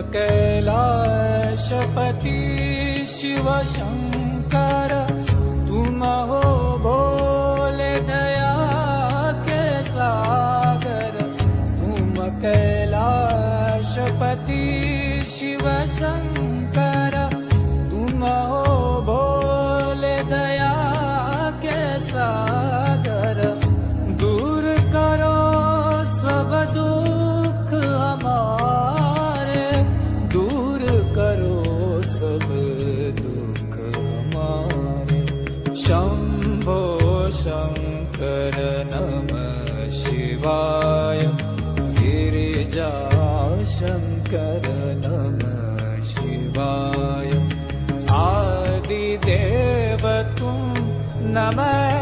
कैलाशपति शिव शंकर, तुम हो भोले दया के सागर। तुम कैलाशपति शिव शंकर, तुम हो भोले दया के सागर। दूर करो सब दुख हमारे, दूर करो सब दुख हमारे। शंभो शंकर नमः शिवाय, गिरिजा शंकर नमः शिवाय। आदिदेव तुम नमः